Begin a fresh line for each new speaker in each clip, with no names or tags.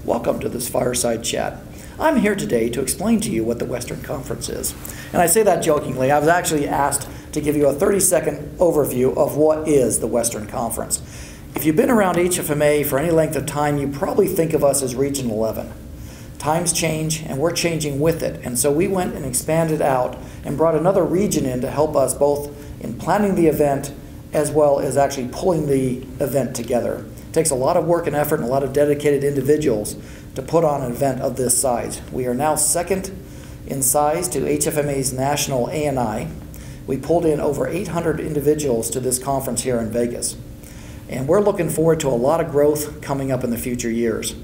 Welcome to this fireside chat. I'm here today to explain to you what the Western Conference is. And I say that jokingly. I was actually asked to give you a 30-second overview of what is the Western Conference. If you've been around HFMA for any length of time, you probably think of us as Region 11. Times change, and we're changing with it. And so we went and expanded out and brought another region in to help us both in planning the event as well as actually pulling the event together. It takes a lot of work and effort and a lot of dedicated individuals to put on an event of this size. We are now second in size to HFMA's national ANI. We pulled in over 800 individuals to this conference here in Vegas. And we're looking forward to a lot of growth coming up in the future years.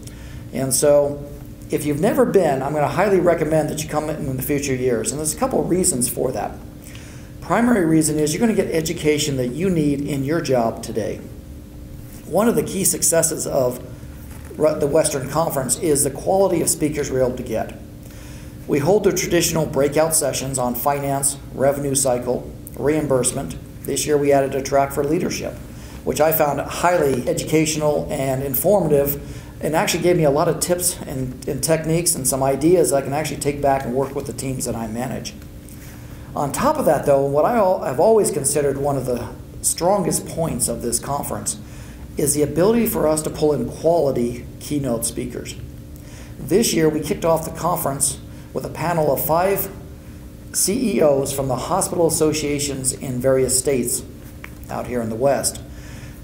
And so if you've never been, I'm going to highly recommend that you come in the future years. And there's a couple of reasons for that. Primary reason is you're going to get education that you need in your job today. One of the key successes of the Western Conference is the quality of speakers we're able to get. We hold the traditional breakout sessions on finance, revenue cycle, reimbursement. This year we added a track for leadership, which I found highly educational and informative, and actually gave me a lot of tips and techniques and some ideas I can actually take back and work with the teams that I manage. On top of that, though, what I've always considered one of the strongest points of this conference is the ability for us to pull in quality keynote speakers. This year, we kicked off the conference with a panel of 5 CEOs from the hospital associations in various states out here in the West.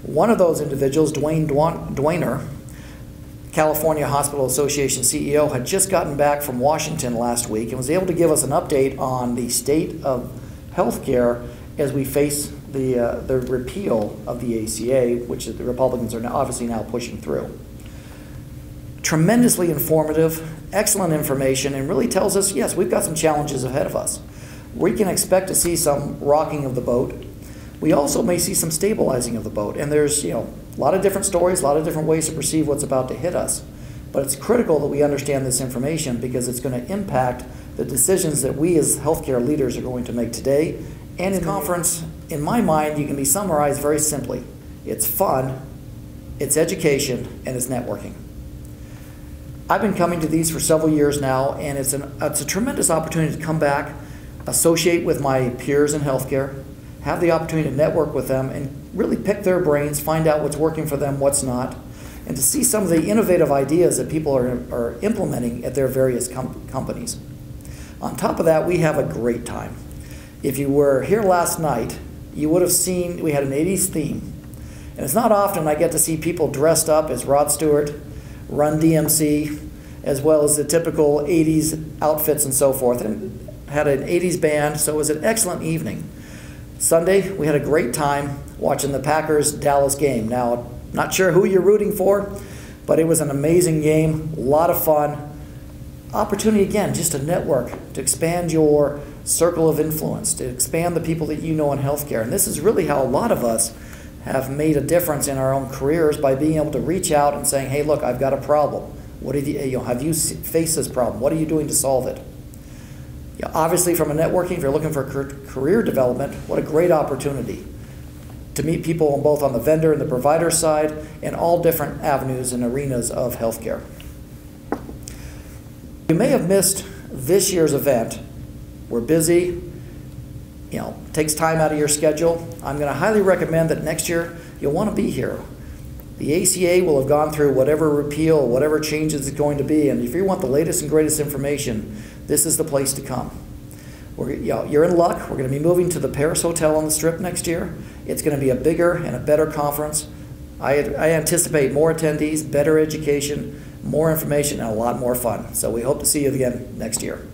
One of those individuals, Dwayne Dwayner, California Hospital Association CEO, had just gotten back from Washington last week and was able to give us an update on the state of healthcare as we face the repeal of the ACA, which the Republicans are obviously now pushing through. Tremendously informative, excellent information, and really tells us, yes, we've got some challenges ahead of us. We can expect to see some rocking of the boat. We also may see some stabilizing of the boat, and there's a lot of different stories, a lot of different ways to perceive what's about to hit us. But it's critical that we understand this information because it's going to impact the decisions that we as healthcare leaders are going to make today. And in the conference, in my mind, you can be summarized very simply. It's fun, it's education, and it's networking. I've been coming to these for several years now, and it's a tremendous opportunity to come back, associate with my peers in healthcare, have the opportunity to network with them and really pick their brains, find out what's working for them, what's not, and to see some of the innovative ideas that people are implementing at their various companies. On top of that, we have a great time. If you were here last night, you would have seen we had an 80s theme. And it's not often I get to see people dressed up as Rod Stewart, Run DMC, as well as the typical 80s outfits and so forth. And had an 80s band, so it was an excellent evening. Sunday, we had a great time watching the Packers-Dallas game. Now, not sure who you're rooting for, but it was an amazing game, a lot of fun. Opportunity, again, just to network, to expand your circle of influence, to expand the people that you know in healthcare. And this is really how a lot of us have made a difference in our own careers by being able to reach out and saying, hey, look, I've got a problem. What have you faced this problem? What are you doing to solve it? Obviously, from a networking, if you're looking for career development, what a great opportunity to meet people both on the vendor and the provider side and all different avenues and arenas of healthcare. You may have missed this year's event. We're busy. Takes time out of your schedule. I'm going to highly recommend that next year you'll want to be here. The ACA will have gone through whatever repeal, whatever changes it's going to be, and if you want the latest and greatest information, this is the place to come. You're in luck. We're going to be moving to the Paris Hotel on the Strip next year. It's going to be a bigger and a better conference. I anticipate more attendees, better education, more information, and a lot more fun. So we hope to see you again next year.